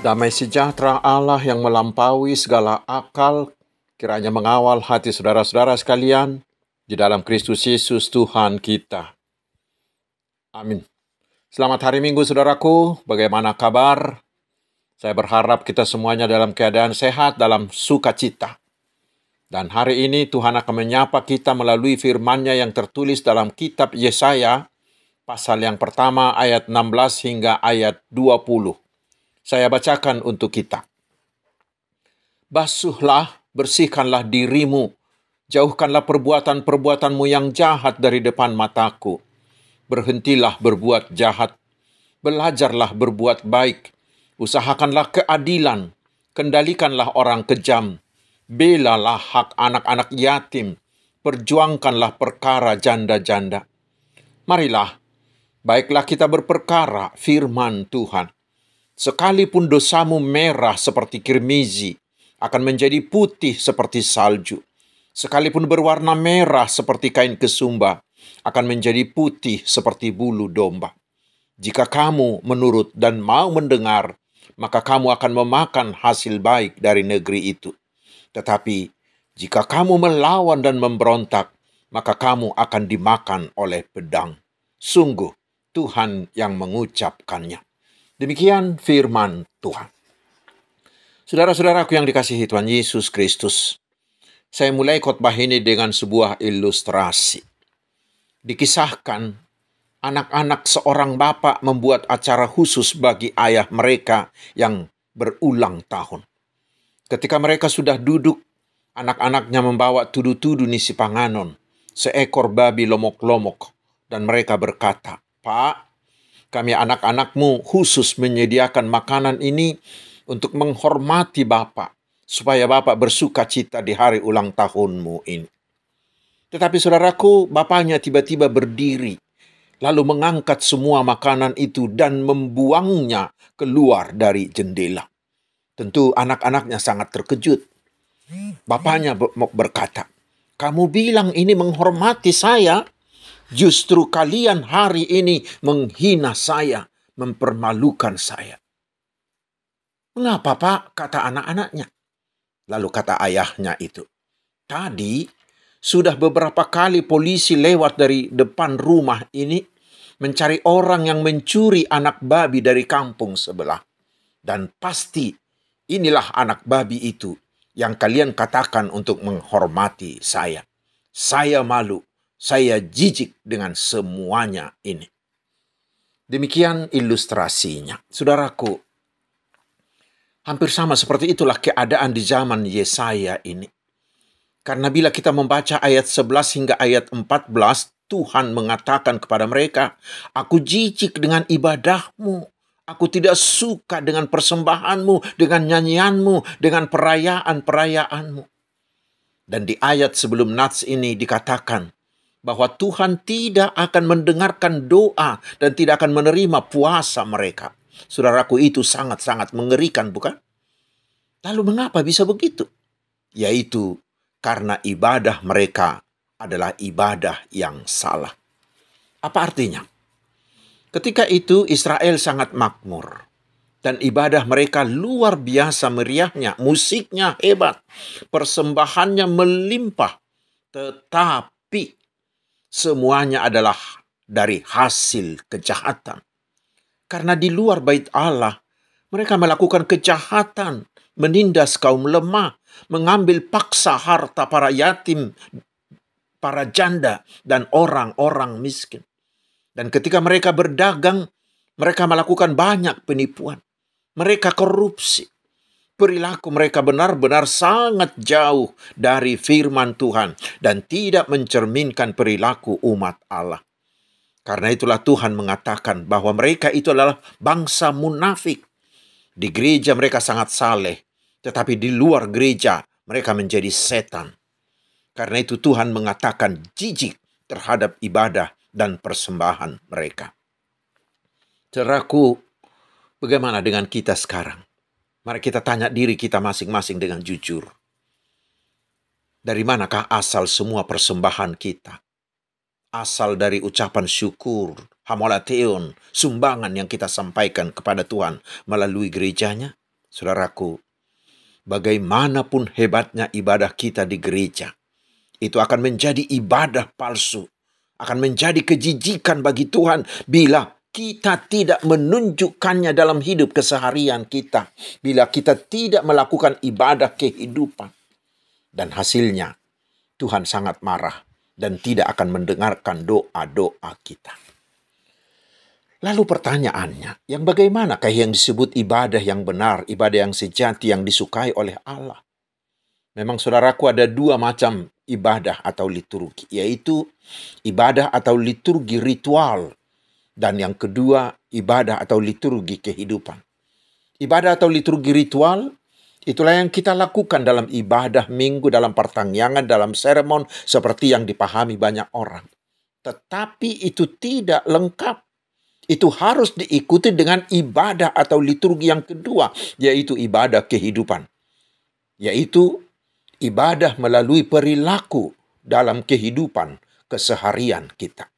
Damai sejahtera Allah yang melampaui segala akal, kiranya mengawal hati saudara-saudara sekalian di dalam Kristus Yesus Tuhan kita. Amin. Selamat hari Minggu saudaraku, bagaimana kabar? Saya berharap kita semuanya dalam keadaan sehat, dalam sukacita. Dan hari ini Tuhan akan menyapa kita melalui firman-Nya yang tertulis dalam kitab Yesaya, pasal yang pertama ayat 16 hingga ayat 20. Saya bacakan untuk kita. Basuhlah, bersihkanlah dirimu, jauhkanlah perbuatan-perbuatanmu yang jahat dari depan mataku. Berhentilah berbuat jahat, belajarlah berbuat baik, usahakanlah keadilan, kendalikanlah orang kejam, belalah hak anak-anak yatim, perjuangkanlah perkara janda-janda. Marilah, baiklah kita berperkara firman Tuhan. Sekalipun dosamu merah seperti kirmizi, akan menjadi putih seperti salju. Sekalipun berwarna merah seperti kain kesumba, akan menjadi putih seperti bulu domba. Jika kamu menurut dan mau mendengar, maka kamu akan memakan hasil baik dari negeri itu. Tetapi, jika kamu melawan dan memberontak, maka kamu akan dimakan oleh pedang. Sungguh, Tuhan yang mengucapkannya. Demikian firman Tuhan. Saudara-saudaraku yang dikasihi Tuhan Yesus Kristus, saya mulai khotbah ini dengan sebuah ilustrasi. Dikisahkan, anak-anak seorang bapak membuat acara khusus bagi ayah mereka yang berulang tahun. Ketika mereka sudah duduk, anak-anaknya membawa tudu-tudu nisi panganon, seekor babi lomok-lomok, dan mereka berkata, "Pak, kami anak-anakmu khusus menyediakan makanan ini untuk menghormati Bapak, supaya Bapak bersuka cita di hari ulang tahunmu ini." Tetapi saudaraku, bapaknya tiba-tiba berdiri, lalu mengangkat semua makanan itu dan membuangnya keluar dari jendela. Tentu anak-anaknya sangat terkejut. Bapaknya berkata, "Kamu bilang ini menghormati saya? Justru kalian hari ini menghina saya, mempermalukan saya." "Mengapa, Pak?" kata anak-anaknya. Lalu kata ayahnya itu, "Tadi sudah beberapa kali polisi lewat dari depan rumah ini mencari orang yang mencuri anak babi dari kampung sebelah. Dan pasti inilah anak babi itu yang kalian katakan untuk menghormati saya. Saya malu. Saya jijik dengan semuanya ini." Demikian ilustrasinya. Saudaraku, hampir sama seperti itulah keadaan di zaman Yesaya ini. Karena bila kita membaca ayat 11 hingga ayat 14, Tuhan mengatakan kepada mereka, "Aku jijik dengan ibadahmu. Aku tidak suka dengan persembahanmu, dengan nyanyianmu, dengan perayaan-perayaanmu." Dan di ayat sebelum nats ini dikatakan, bahwa Tuhan tidak akan mendengarkan doa dan tidak akan menerima puasa mereka. Saudaraku, itu sangat-sangat mengerikan, bukan? Lalu mengapa bisa begitu? Yaitu karena ibadah mereka adalah ibadah yang salah. Apa artinya? Ketika itu Israel sangat makmur. Dan ibadah mereka luar biasa meriahnya, musiknya hebat, persembahannya melimpah. Tetapi semuanya adalah dari hasil kejahatan. Karena di luar bait Allah, mereka melakukan kejahatan, menindas kaum lemah, mengambil paksa harta para yatim, para janda, dan orang-orang miskin. Dan ketika mereka berdagang, mereka melakukan banyak penipuan. Mereka korupsi. Perilaku mereka benar-benar sangat jauh dari firman Tuhan dan tidak mencerminkan perilaku umat Allah. Karena itulah Tuhan mengatakan bahwa mereka itu adalah bangsa munafik. Di gereja mereka sangat saleh, tetapi di luar gereja mereka menjadi setan. Karena itu Tuhan mengatakan jijik terhadap ibadah dan persembahan mereka. Saudaraku, bagaimana dengan kita sekarang? Mari kita tanya diri kita masing-masing dengan jujur. Dari manakah asal semua persembahan kita? Asal dari ucapan syukur, hamolateon, sumbangan yang kita sampaikan kepada Tuhan melalui gerejanya? Saudaraku, bagaimanapun hebatnya ibadah kita di gereja, itu akan menjadi ibadah palsu, akan menjadi kejijikan bagi Tuhan bila kita tidak menunjukkannya dalam hidup keseharian kita, bila kita tidak melakukan ibadah kehidupan. Dan hasilnya, Tuhan sangat marah dan tidak akan mendengarkan doa-doa kita. Lalu pertanyaannya, yang bagaimanakah yang disebut ibadah yang benar, ibadah yang sejati, yang disukai oleh Allah? Memang saudaraku ada dua macam ibadah atau liturgi, yaitu ibadah atau liturgi ritual, dan yang kedua ibadah atau liturgi kehidupan. Ibadah atau liturgi ritual, itulah yang kita lakukan dalam ibadah minggu, dalam pertangyangan, dalam sermon, seperti yang dipahami banyak orang. Tetapi itu tidak lengkap. Itu harus diikuti dengan ibadah atau liturgi yang kedua, yaitu ibadah kehidupan. Yaitu ibadah melalui perilaku dalam kehidupan keseharian kita.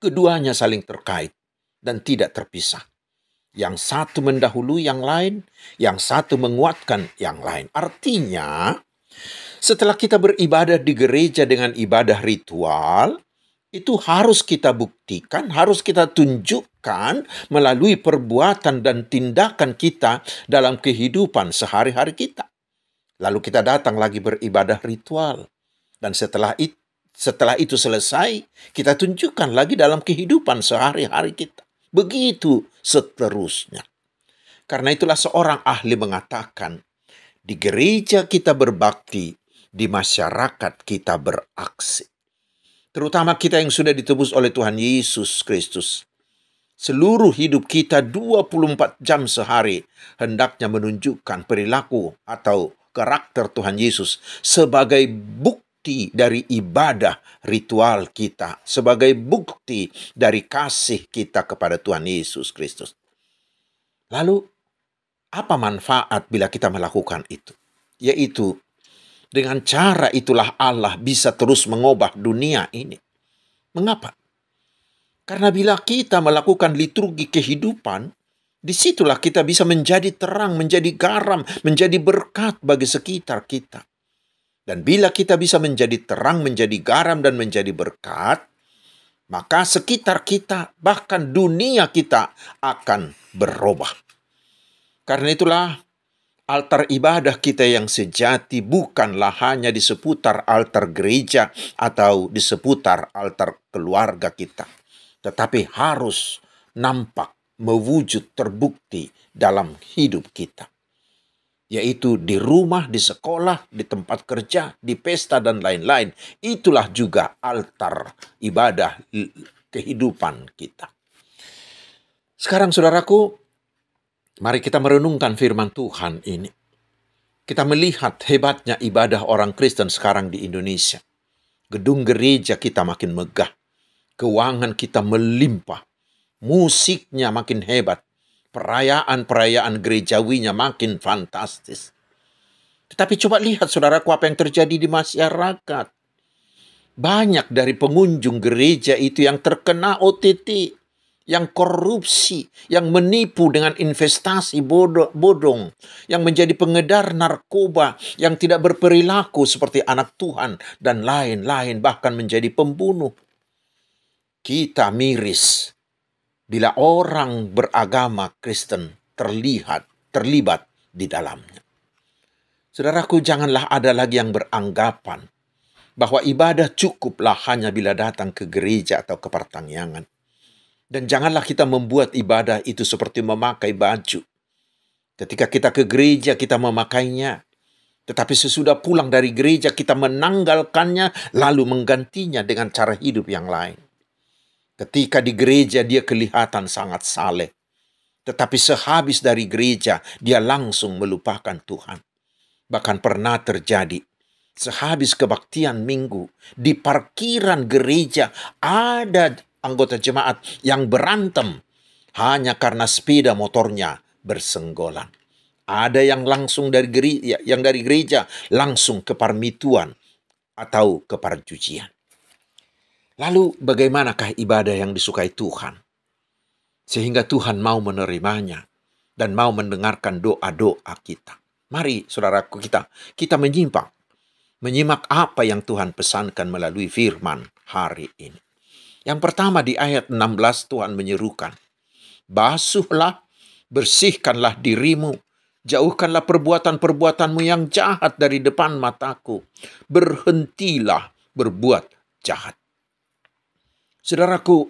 Keduanya saling terkait dan tidak terpisah. Yang satu mendahului yang lain, yang satu menguatkan yang lain. Artinya, setelah kita beribadah di gereja dengan ibadah ritual, itu harus kita buktikan, harus kita tunjukkan melalui perbuatan dan tindakan kita dalam kehidupan sehari-hari kita. Lalu kita datang lagi beribadah ritual. Dan setelah itu selesai, kita tunjukkan lagi dalam kehidupan sehari-hari kita. Begitu seterusnya. Karena itulah seorang ahli mengatakan, di gereja kita berbakti, di masyarakat kita beraksi. Terutama kita yang sudah ditebus oleh Tuhan Yesus Kristus. Seluruh hidup kita 24 jam sehari hendaknya menunjukkan perilaku atau karakter Tuhan Yesus sebagai bukti dari ibadah ritual kita, sebagai bukti dari kasih kita kepada Tuhan Yesus Kristus. Lalu, apa manfaat bila kita melakukan itu? Yaitu, dengan cara itulah Allah bisa terus mengubah dunia ini. Mengapa? Karena bila kita melakukan liturgi kehidupan, disitulah kita bisa menjadi terang, menjadi garam, menjadi berkat bagi sekitar kita. Dan bila kita bisa menjadi terang, menjadi garam, dan menjadi berkat, maka sekitar kita, bahkan dunia kita akan berubah. Karena itulah, altar ibadah kita yang sejati bukanlah hanya di seputar altar gereja atau di seputar altar keluarga kita. Tetapi harus nampak, mewujud, terbukti dalam hidup kita. Yaitu di rumah, di sekolah, di tempat kerja, di pesta, dan lain-lain. Itulah juga altar ibadah kehidupan kita. Sekarang saudaraku, mari kita merenungkan firman Tuhan ini. Kita melihat hebatnya ibadah orang Kristen sekarang di Indonesia. Gedung gereja kita makin megah. Keuangan kita melimpah. Musiknya makin hebat. Perayaan-perayaan gerejawinya makin fantastis. Tetapi coba lihat saudaraku apa yang terjadi di masyarakat. Banyak dari pengunjung gereja itu yang terkena OTT. Yang korupsi, yang menipu dengan investasi bodong, yang menjadi pengedar narkoba, yang tidak berperilaku seperti anak Tuhan, dan lain-lain, bahkan menjadi pembunuh. Kita miris bila orang beragama Kristen terlibat di dalamnya. Saudaraku, janganlah ada lagi yang beranggapan bahwa ibadah cukuplah hanya bila datang ke gereja atau ke pertangyangan. Dan janganlah kita membuat ibadah itu seperti memakai baju. Ketika kita ke gereja, kita memakainya. Tetapi sesudah pulang dari gereja, kita menanggalkannya, lalu menggantinya dengan cara hidup yang lain. Ketika di gereja, dia kelihatan sangat saleh. Tetapi sehabis dari gereja, dia langsung melupakan Tuhan. Bahkan pernah terjadi, sehabis kebaktian minggu, di parkiran gereja ada anggota jemaat yang berantem hanya karena sepeda motornya bersenggolan. Ada yang langsung dari gereja langsung ke parmituan atau ke perjudian. Lalu bagaimanakah ibadah yang disukai Tuhan? Sehingga Tuhan mau menerimanya. dan mau mendengarkan doa-doa kita. Mari saudaraku, kita menyimak apa yang Tuhan pesankan melalui firman hari ini. Yang pertama di ayat 16 Tuhan menyerukan, basuhlah, bersihkanlah dirimu, jauhkanlah perbuatan-perbuatanmu yang jahat dari depan mataku. Berhentilah berbuat jahat. Saudaraku,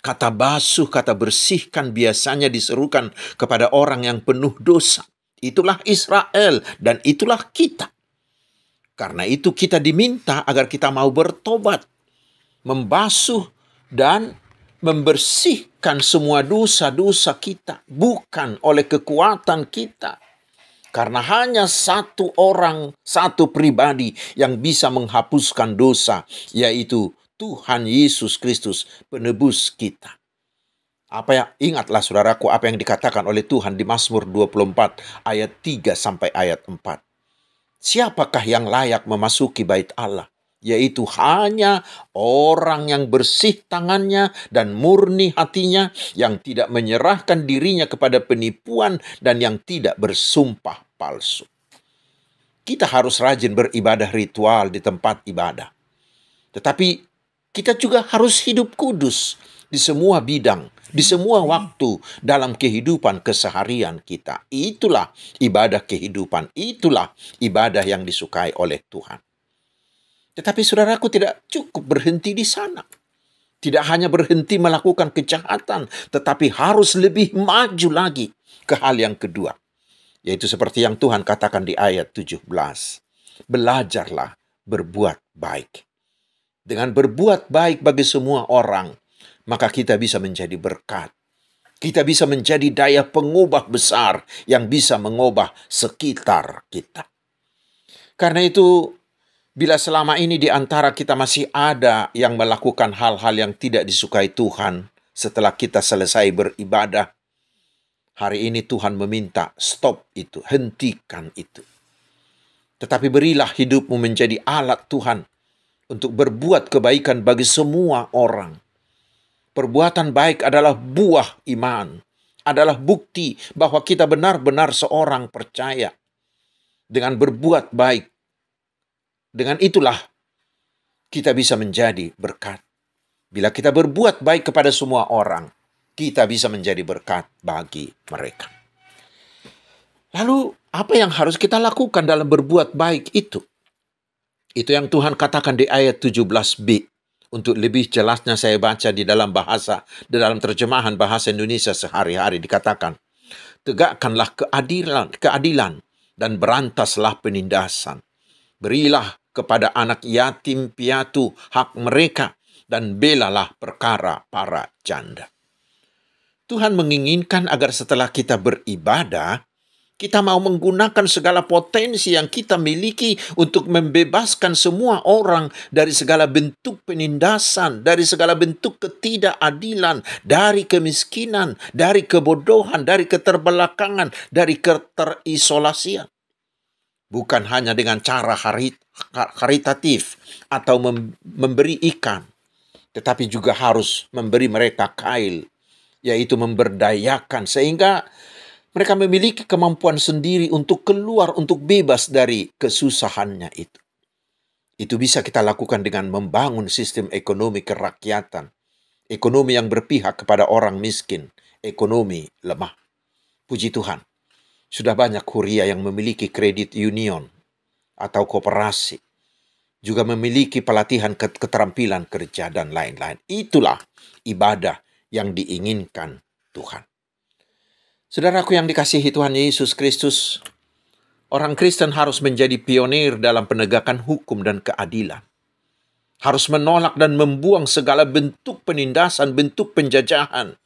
kata basuh, kata bersihkan biasanya diserukan kepada orang yang penuh dosa. Itulah Israel dan itulah kita. Karena itu kita diminta agar kita mau bertobat, membasuh dan membersihkan semua dosa-dosa kita, bukan oleh kekuatan kita. Karena hanya satu orang, satu pribadi yang bisa menghapuskan dosa, yaitu Tuhan Yesus Kristus, penebus kita. Ingatlah saudaraku apa yang dikatakan oleh Tuhan di Mazmur 24 ayat 3 sampai ayat 4. Siapakah yang layak memasuki bait Allah? Yaitu hanya orang yang bersih tangannya dan murni hatinya, yang tidak menyerahkan dirinya kepada penipuan dan yang tidak bersumpah palsu. Kita harus rajin beribadah ritual di tempat ibadah. Tetapi kita juga harus hidup kudus di semua bidang, di semua waktu dalam kehidupan keseharian kita. Itulah ibadah kehidupan, itulah ibadah yang disukai oleh Tuhan. Tetapi saudaraku, tidak cukup berhenti di sana. Tidak hanya berhenti melakukan kejahatan, tetapi harus lebih maju lagi ke hal yang kedua. Yaitu seperti yang Tuhan katakan di ayat 17. Belajarlah berbuat baik. Dengan berbuat baik bagi semua orang, maka kita bisa menjadi berkat. Kita bisa menjadi daya pengubah besar yang bisa mengubah sekitar kita. Karena itu, bila selama ini di antara kita masih ada yang melakukan hal-hal yang tidak disukai Tuhan setelah kita selesai beribadah, hari ini Tuhan meminta stop itu, hentikan itu. Tetapi berilah hidupmu menjadi alat Tuhan untuk berbuat kebaikan bagi semua orang. Perbuatan baik adalah buah iman, adalah bukti bahwa kita benar-benar seorang percaya. Dengan berbuat baik, dengan itulah kita bisa menjadi berkat. Bila kita berbuat baik kepada semua orang, kita bisa menjadi berkat bagi mereka. Lalu, apa yang harus kita lakukan dalam berbuat baik itu? Itu yang Tuhan katakan di ayat 17b. Untuk lebih jelasnya saya baca di dalam terjemahan bahasa Indonesia sehari-hari dikatakan, tegakkanlah keadilan dan berantaslah penindasan. Berilah kepada anak yatim piatu hak mereka dan belalah perkara para janda. Tuhan menginginkan agar setelah kita beribadah, kita mau menggunakan segala potensi yang kita miliki untuk membebaskan semua orang dari segala bentuk penindasan, dari segala bentuk ketidakadilan, dari kemiskinan, dari kebodohan, dari keterbelakangan, dari keterisolasian. Bukan hanya dengan cara karitatif atau memberi ikan, tetapi juga harus memberi mereka kail, yaitu memberdayakan sehingga mereka memiliki kemampuan sendiri untuk keluar, untuk bebas dari kesusahannya itu. Itu bisa kita lakukan dengan membangun sistem ekonomi kerakyatan. Ekonomi yang berpihak kepada orang miskin. Ekonomi lemah. Puji Tuhan. Sudah banyak huria yang memiliki kredit union atau koperasi. Juga memiliki pelatihan keterampilan kerja dan lain-lain. Itulah ibadah yang diinginkan Tuhan. Saudaraku yang dikasihi Tuhan Yesus Kristus, orang Kristen harus menjadi pionir dalam penegakan hukum dan keadilan. Harus menolak dan membuang segala bentuk penindasan, bentuk penjajahan,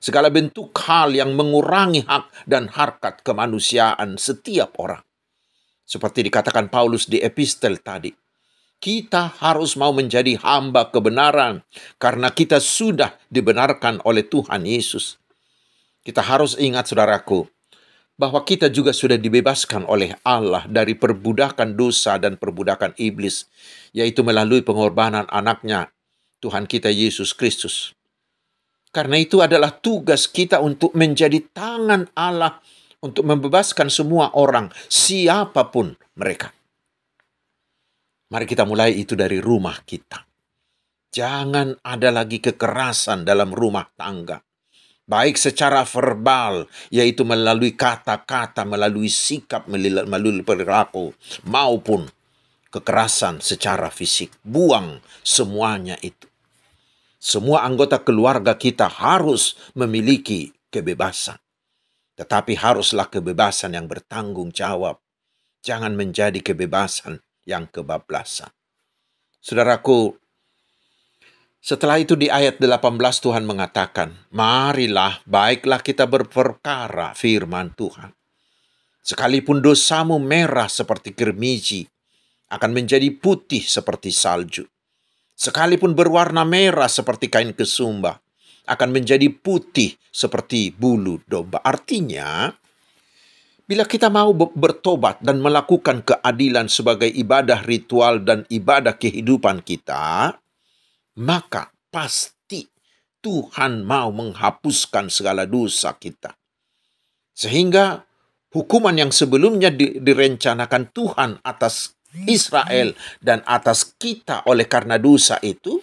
segala bentuk hal yang mengurangi hak dan harkat kemanusiaan setiap orang. Seperti dikatakan Paulus di epistel tadi, kita harus mau menjadi hamba kebenaran karena kita sudah dibenarkan oleh Tuhan Yesus. Kita harus ingat, saudaraku, bahwa kita juga sudah dibebaskan oleh Allah dari perbudakan dosa dan perbudakan iblis, yaitu melalui pengorbanan anaknya, Tuhan kita Yesus Kristus. Karena itu adalah tugas kita untuk menjadi tangan Allah untuk membebaskan semua orang, siapapun mereka. Mari kita mulai itu dari rumah kita. Jangan ada lagi kekerasan dalam rumah tangga. Baik secara verbal, yaitu melalui kata-kata, melalui sikap, melalui perilaku, maupun kekerasan secara fisik. Buang semuanya itu. Semua anggota keluarga kita harus memiliki kebebasan. Tetapi haruslah kebebasan yang bertanggung jawab. Jangan menjadi kebebasan yang kebablasan. Saudaraku, setelah itu di ayat 18 Tuhan mengatakan, marilah, baiklah kita berperkara firman Tuhan. Sekalipun dosamu merah seperti germiji, akan menjadi putih seperti salju. Sekalipun berwarna merah seperti kain kesumba, akan menjadi putih seperti bulu domba. Artinya, bila kita mau bertobat dan melakukan keadilan sebagai ibadah ritual dan ibadah kehidupan kita, maka pasti Tuhan mau menghapuskan segala dosa kita. Sehingga hukuman yang sebelumnya direncanakan Tuhan atas Israel dan atas kita oleh karena dosa itu,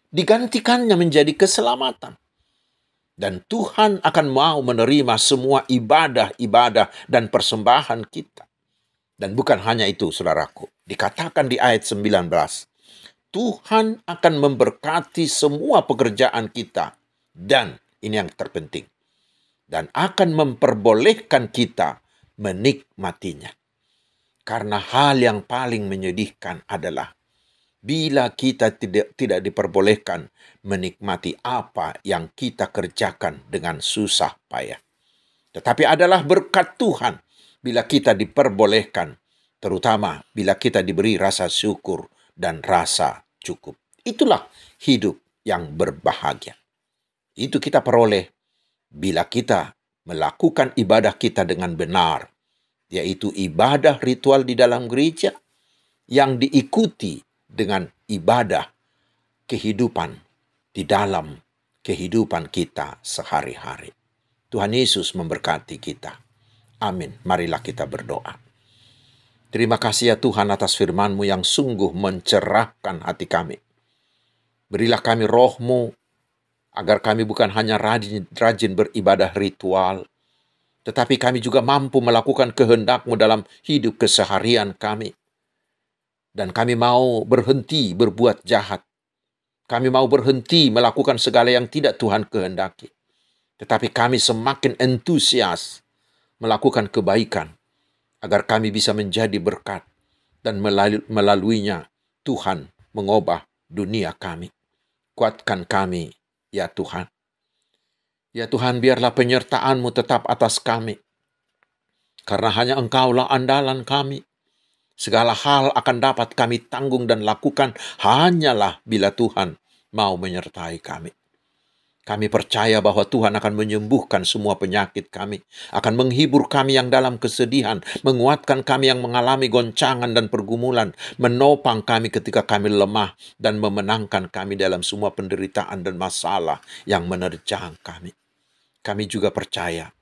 digantikannya menjadi keselamatan. Dan Tuhan akan mau menerima semua ibadah-ibadah dan persembahan kita. Dan bukan hanya itu, saudaraku. Dikatakan di ayat 19, Tuhan akan memberkati semua pekerjaan kita. Dan ini yang terpenting. Dan akan memperbolehkan kita menikmatinya. Karena hal yang paling menyedihkan adalah bila kita tidak diperbolehkan menikmati apa yang kita kerjakan dengan susah payah. Tetapi adalah berkat Tuhan bila kita diperbolehkan, terutama bila kita diberi rasa syukur dan rasa cukup. Itulah hidup yang berbahagia. Itu kita peroleh bila kita melakukan ibadah kita dengan benar, yaitu ibadah ritual di dalam gereja yang diikuti dengan ibadah kehidupan di dalam kehidupan kita sehari-hari. Tuhan Yesus memberkati kita. Amin. Marilah kita berdoa. Terima kasih ya Tuhan atas firman-Mu yang sungguh mencerahkan hati kami. Berilah kami roh-Mu, agar kami bukan hanya rajin beribadah ritual, tetapi kami juga mampu melakukan kehendak-Mu dalam hidup keseharian kami. Dan kami mau berhenti berbuat jahat. Kami mau berhenti melakukan segala yang tidak Tuhan kehendaki. Tetapi kami semakin antusias melakukan kebaikan, agar kami bisa menjadi berkat, dan melaluinya Tuhan mengubah dunia kami. Kuatkan kami, ya Tuhan. Ya Tuhan, biarlah penyertaan-Mu tetap atas kami. Karena hanya Engkaulah andalan kami. Segala hal akan dapat kami tanggung dan lakukan hanyalah bila Tuhan mau menyertai kami. Kami percaya bahwa Tuhan akan menyembuhkan semua penyakit kami, akan menghibur kami yang dalam kesedihan, menguatkan kami yang mengalami goncangan dan pergumulan, menopang kami ketika kami lemah, dan memenangkan kami dalam semua penderitaan dan masalah yang menerjang kami. Kami juga percaya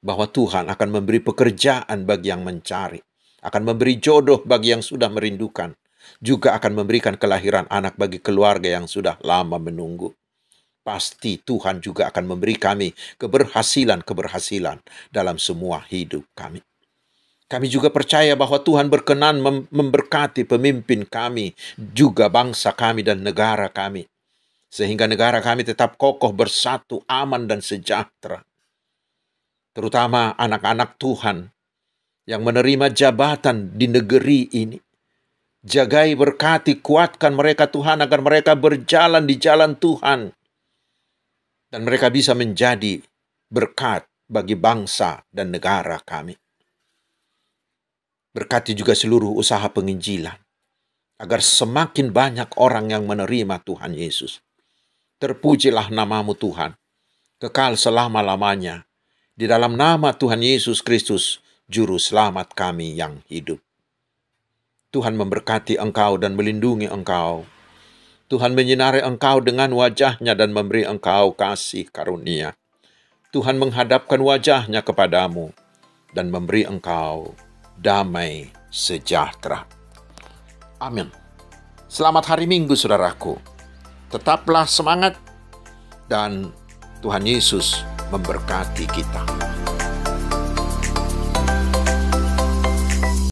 bahwa Tuhan akan memberi pekerjaan bagi yang mencari, akan memberi jodoh bagi yang sudah merindukan, juga akan memberikan kelahiran anak bagi keluarga yang sudah lama menunggu. Pasti Tuhan juga akan memberi kami keberhasilan-keberhasilan dalam semua hidup kami. Kami juga percaya bahwa Tuhan berkenan memberkati pemimpin kami, juga bangsa kami dan negara kami, sehingga negara kami tetap kokoh, bersatu, aman, dan sejahtera. Terutama anak-anak Tuhan yang menerima jabatan di negeri ini. Jagai, berkati, kuatkan mereka Tuhan, agar mereka berjalan di jalan Tuhan. Dan mereka bisa menjadi berkat bagi bangsa dan negara kami. Berkati juga seluruh usaha penginjilan, agar semakin banyak orang yang menerima Tuhan Yesus. Terpujilah nama-Mu Tuhan, kekal selama-lamanya. Di dalam nama Tuhan Yesus Kristus, Juru Selamat kami yang hidup. Tuhan memberkati engkau dan melindungi engkau. Tuhan menyinari engkau dengan wajah-Nya dan memberi engkau kasih karunia. Tuhan menghadapkan wajah-Nya kepadamu dan memberi engkau damai sejahtera. Amin. Selamat hari Minggu, saudaraku. Tetaplah semangat dan Tuhan Yesus memberkati kita.